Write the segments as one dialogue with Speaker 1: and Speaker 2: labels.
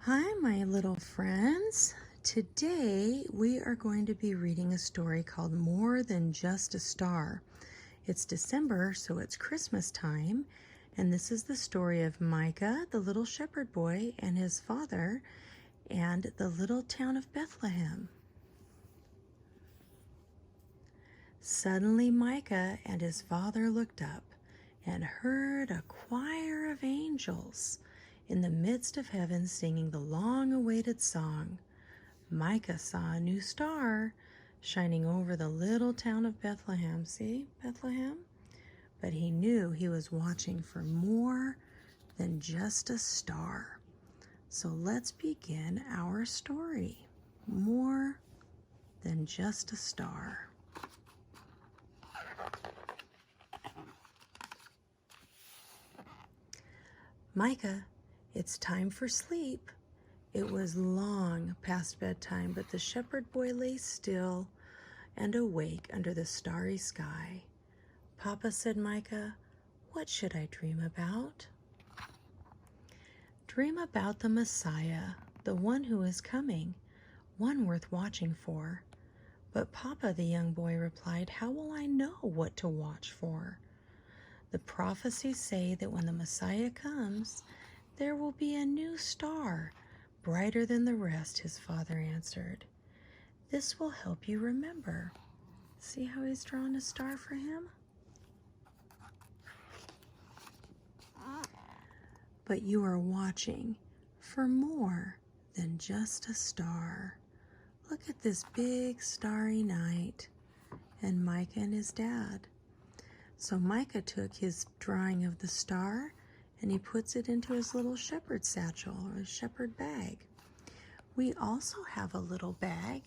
Speaker 1: Hi, my little friends. Today we are going to be reading a story called More Than Just a Star. It's December, so it's Christmas time, and this is the story of Micah, the little shepherd boy, and his father, and the little town of Bethlehem. Suddenly Micah and his father looked up and heard a choir of angels in the midst of heaven singing the long-awaited song. Micah saw a new star shining over the little town of Bethlehem. See, Bethlehem? But he knew he was watching for more than just a star. So let's begin our story. More than just a star. Micah, it's time for sleep. It was long past bedtime, but the shepherd boy lay still and awake under the starry sky. Papa, said Micah, what should I dream about? Dream about the Messiah, the one who is coming, one worth watching for. But Papa, the young boy replied, how will I know what to watch for? The prophecies say that when the Messiah comes, there will be a new star, brighter than the rest, his father answered. This will help you remember. See how he's drawn a star for him? But you are watching for more than just a star. Look at this big starry night, and Micah and his dad. So Micah took his drawing of the star and he puts it into his little shepherd satchel or his shepherd bag. We also have a little bag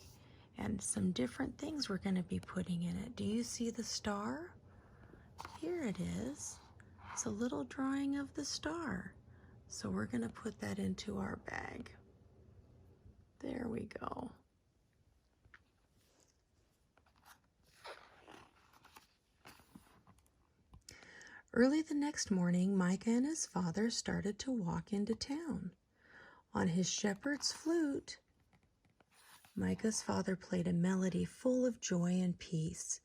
Speaker 1: and some different things we're going to be putting in it. Do you see the star? Here it is. It's a little drawing of the star. So we're going to put that into our bag. There we go. Early the next morning, Micah and his father started to walk into town. On his shepherd's flute, Micah's father played a melody full of joy and peace.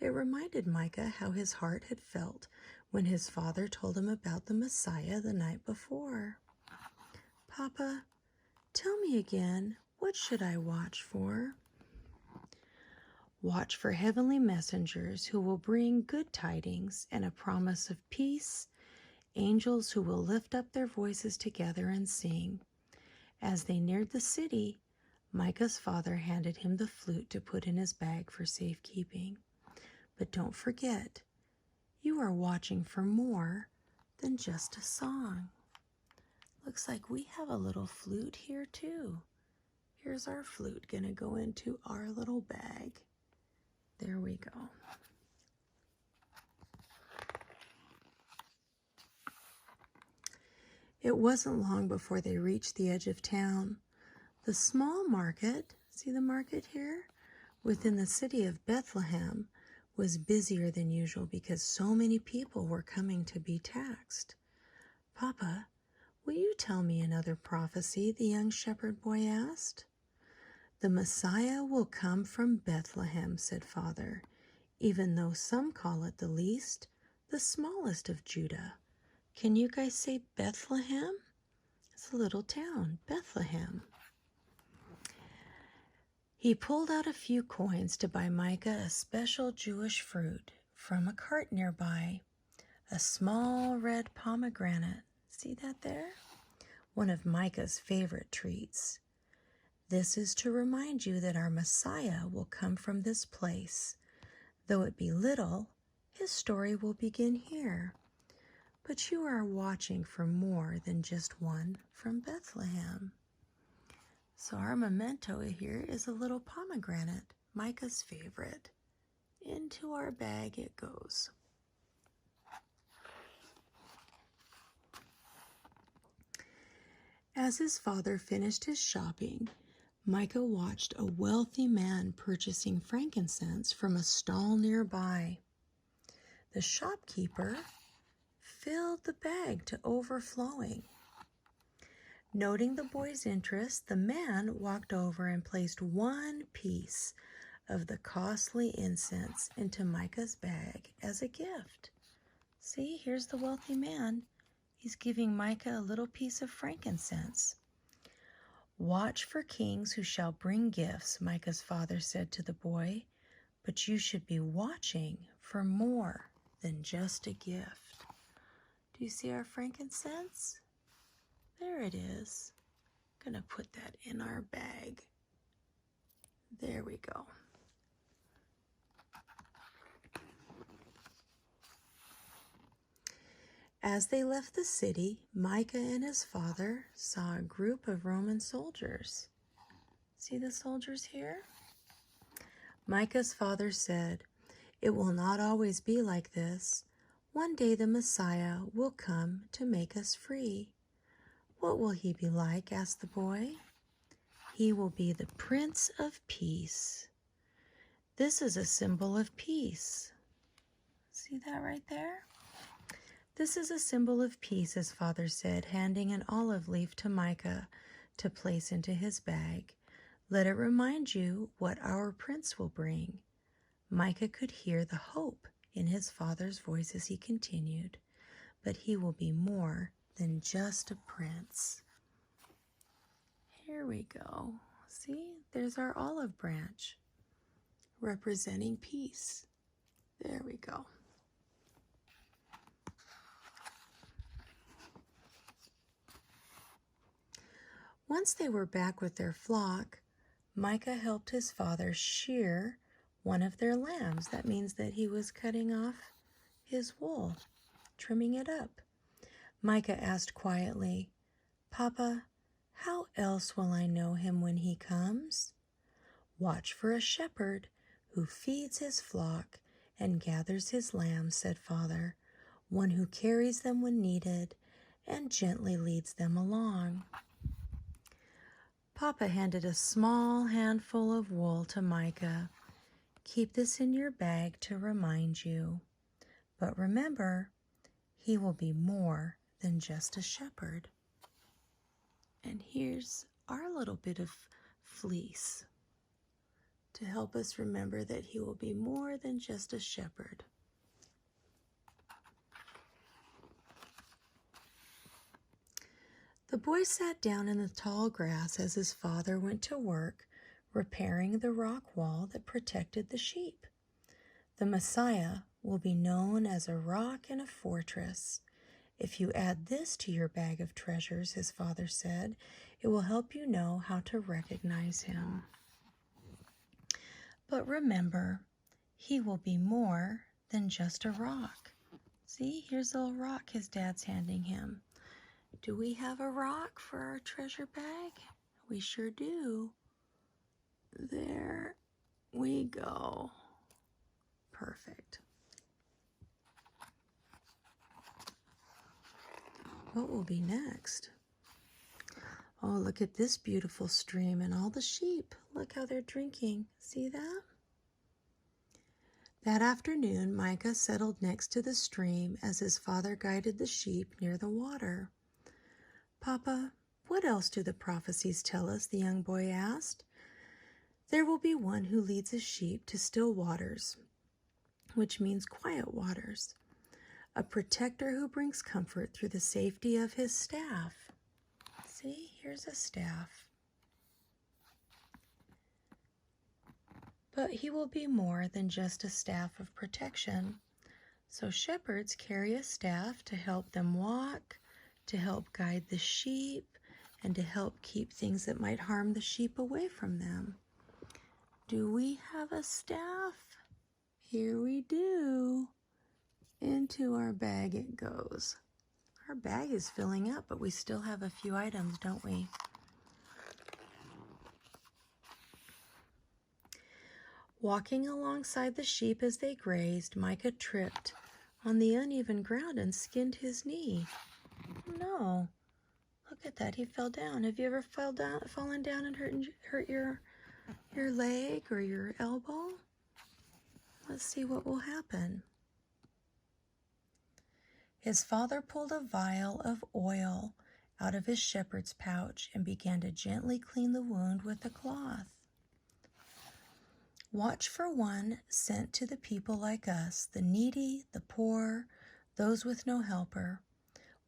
Speaker 1: It reminded Micah how his heart had felt when his father told him about the Messiah the night before. Papa, tell me again, what should I watch for? Watch for heavenly messengers who will bring good tidings and a promise of peace, angels who will lift up their voices together and sing. As they neared the city, Micah's father handed him the flute to put in his bag for safekeeping. But don't forget, you are watching for more than just a song. Looks like we have a little flute here too. Here's our flute gonna go into our little bag. There we go. It wasn't long before they reached the edge of town. The small market, see the market here? Within the city of Bethlehem was busier than usual because so many people were coming to be taxed. Papa, will you tell me another prophecy? The young shepherd boy asked. The Messiah will come from Bethlehem, said Father, even though some call it the least, the smallest of Judah. Can you guys say Bethlehem? It's a little town, Bethlehem. He pulled out a few coins to buy Micah a special Jewish fruit from a cart nearby, a small red pomegranate. See that there? One of Micah's favorite treats. This is to remind you that our Messiah will come from this place. Though it be little, his story will begin here. But you are watching for more than just one from Bethlehem. So our memento here is a little pomegranate, Micah's favorite. Into our bag it goes. As his father finished his shopping, Micah watched a wealthy man purchasing frankincense from a stall nearby. The shopkeeper filled the bag to overflowing. Noting the boy's interest, the man walked over and placed one piece of the costly incense into Micah's bag as a gift. See, here's the wealthy man. He's giving Micah a little piece of frankincense. "Watch for kings who shall bring gifts," Micah's father said to the boy, "but you should be watching for more than just a gift." Do you see our frankincense? There it is. I'm going to put that in our bag. There we go. As they left the city, Micah and his father saw a group of Roman soldiers. See the soldiers here? Micah's father said, "It will not always be like this. One day the Messiah will come to make us free." "What will he be like?" asked the boy. "He will be the Prince of Peace." "This is a symbol of peace." See that right there? "This is a symbol of peace," his father said, handing an olive leaf to Micah to place into his bag. "Let it remind you what our prince will bring." Micah could hear the hope in his father's voice as he continued, "But he will be more than just a prince." Here we go. See, there's our olive branch representing peace. There we go. Once they were back with their flock, Micah helped his father shear one of their lambs. That means that he was cutting off his wool, trimming it up. Micah asked quietly, "Papa, how else will I know him when he comes?" "Watch for a shepherd who feeds his flock and gathers his lambs," said Father, "one who carries them when needed and gently leads them along." Papa handed a small handful of wool to Micah. "Keep this in your bag to remind you. But remember, he will be more than just a shepherd." And here's our little bit of fleece to help us remember that he will be more than just a shepherd. The boy sat down in the tall grass as his father went to work repairing the rock wall that protected the sheep. "The Messiah will be known as a rock and a fortress. If you add this to your bag of treasures," his father said, "it will help you know how to recognize him. But remember, he will be more than just a rock." See, here's a little rock his dad's handing him. Do we have a rock for our treasure bag? We sure do. There we go. Perfect. What will be next? Oh, look at this beautiful stream and all the sheep. Look how they're drinking. See that? That afternoon, Micah settled next to the stream as his father guided the sheep near the water. "Papa, what else do the prophecies tell us?" the young boy asked. "There will be one who leads his sheep to still waters," which means quiet waters. "A protector who brings comfort through the safety of his staff." See, here's a staff. "But he will be more than just a staff of protection." So shepherds carry a staff to help them walk, to help guide the sheep, and to help keep things that might harm the sheep away from them. Do we have a staff? Here we do. Into our bag it goes. Our bag is filling up, but we still have a few items, don't we? Walking alongside the sheep as they grazed, Micah tripped on the uneven ground and skinned his knee. No, look at that, he fell down. Have you ever fallen down and hurt your leg or your elbow? Let's see what will happen. His father pulled a vial of oil out of his shepherd's pouch and began to gently clean the wound with a cloth. Watch for one sent to the people like us, the needy, the poor, those with no helper.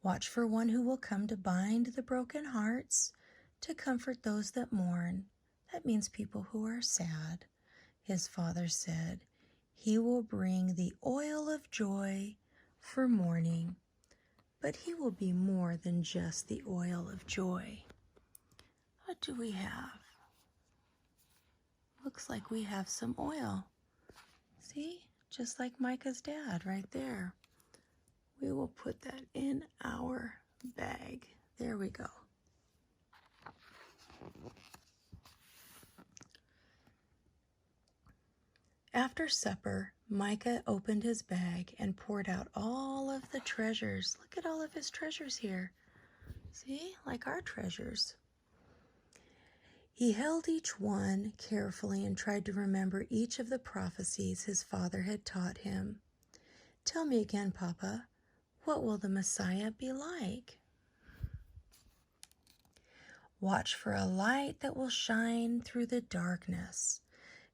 Speaker 1: Watch for one who will come to bind the broken hearts, to comfort those that mourn. That means people who are sad. His father said, he will bring the oil of joy for mourning, but he will be more than just the oil of joy. What do we have? Looks like we have some oil. See, just like Micah's dad right there. We will put that in our bag. There we go. After supper, Micah opened his bag and poured out all of the treasures. Look at all of his treasures here. See, like our treasures. He held each one carefully and tried to remember each of the prophecies his father had taught him. Tell me again, Papa, what will the Messiah be like? Watch for a light that will shine through the darkness.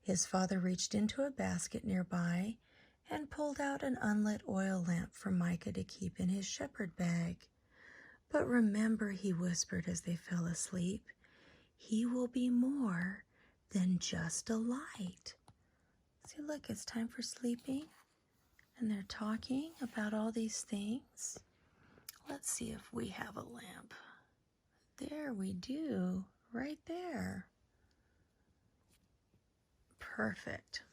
Speaker 1: His father reached into a basket nearby and pulled out an unlit oil lamp for Micah to keep in his shepherd bag. But remember, he whispered as they fell asleep, he will be more than just a light. See, look, it's time for sleeping, and they're talking about all these things. Let's see if we have a lamp. There we do, right there. Perfect.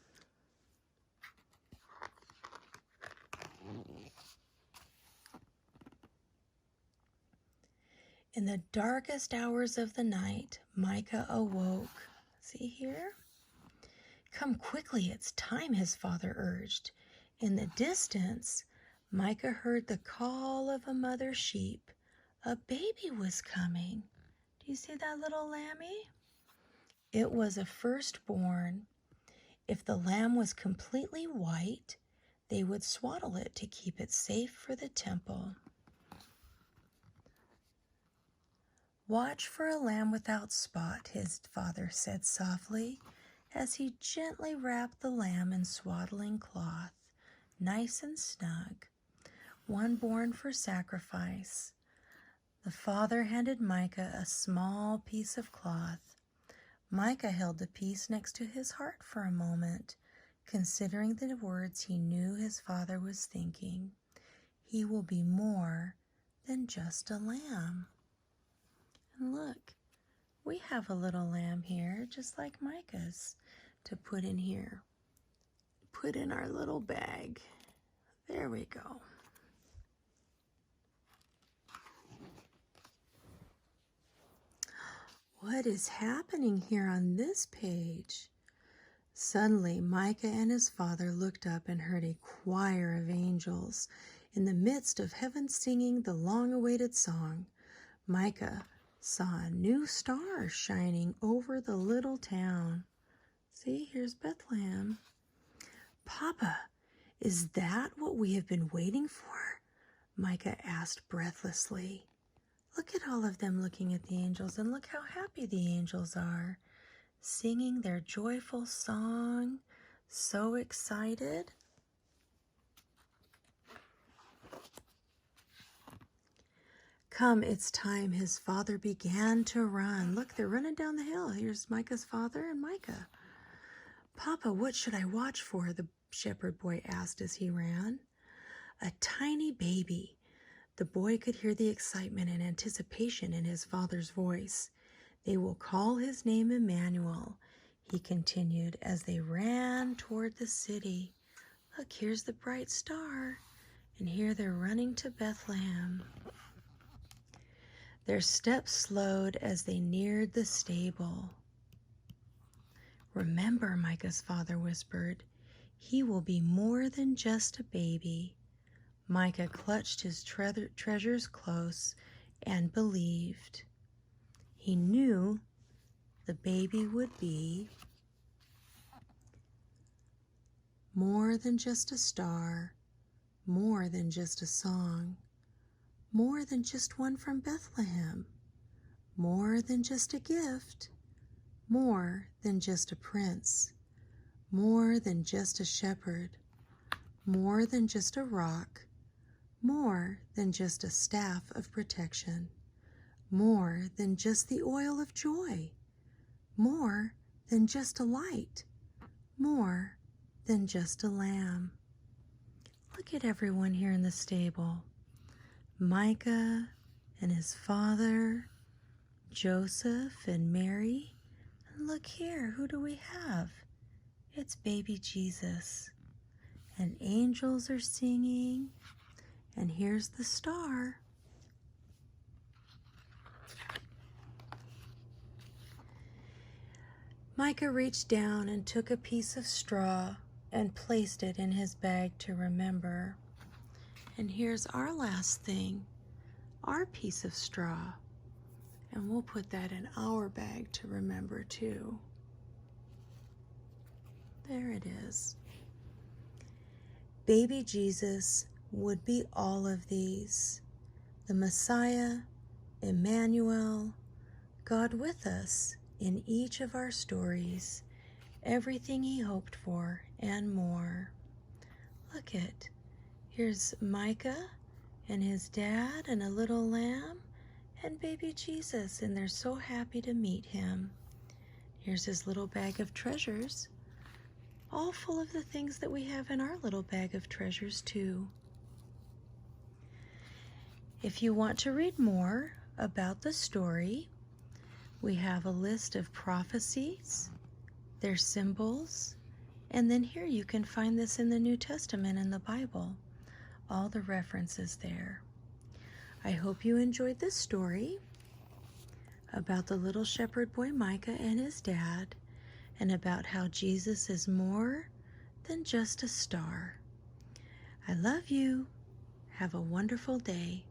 Speaker 1: In the darkest hours of the night, Micah awoke. See here? Come quickly, it's time, his father urged. In the distance, Micah heard the call of a mother sheep. A baby was coming. Do you see that little lammy? It was a firstborn. If the lamb was completely white, they would swaddle it to keep it safe for the temple. Watch for a lamb without spot, his father said softly, as he gently wrapped the lamb in swaddling cloth, nice and snug, one born for sacrifice. The father handed Micah a small piece of cloth. Micah held the piece next to his heart for a moment, considering the words he knew his father was thinking. He will be more than just a lamb. And look, we have a little lamb here, just like Micah's, to put in here. Put in our little bag. There we go. What is happening here on this page? Suddenly, Micah and his father looked up and heard a choir of angels in the midst of heaven singing the long-awaited song. Micah saw a new star shining over the little town. See, here's Bethlehem. Papa, is that what we have been waiting for? Micah asked breathlessly. Look at all of them looking at the angels, and look how happy the angels are, singing their joyful song, so excited. Come, it's time. His father began to run. Look, they're running down the hill. Here's Micah's father and Micah. Papa, what should I watch for? The shepherd boy asked as he ran. A tiny baby. The boy could hear the excitement and anticipation in his father's voice. They will call his name Emmanuel, he continued as they ran toward the city. Look, here's the bright star, and here they're running to Bethlehem. Their steps slowed as they neared the stable. Remember, Micah's father whispered, he will be more than just a baby. Micah clutched his treasures close and believed. He knew the baby would be more than just a star, more than just a song, more than just one from Bethlehem, more than just a gift, more than just a prince, more than just a shepherd, more than just a rock, more than just a staff of protection, more than just the oil of joy, more than just a light, more than just a lamb. Look at everyone here in the stable. Micah and his father, Joseph and Mary. And look here, who do we have? It's baby Jesus. And angels are singing. And here's the star. Micah reached down and took a piece of straw and placed it in his bag to remember. And here's our last thing, our piece of straw. And we'll put that in our bag to remember too. There it is. Baby Jesus would be all of these. The Messiah, Emmanuel, God with us in each of our stories, everything he hoped for and more. Look it. Here's Micah and his dad and a little lamb and baby Jesus, and they're so happy to meet him. Here's his little bag of treasures, all full of the things that we have in our little bag of treasures too. If you want to read more about the story, we have a list of prophecies, their symbols, and then here you can find this in the New Testament in the Bible. All the references there. I hope you enjoyed this story about the little shepherd boy Micah and his dad, and about how Jesus is more than just a star. I love you. Have a wonderful day.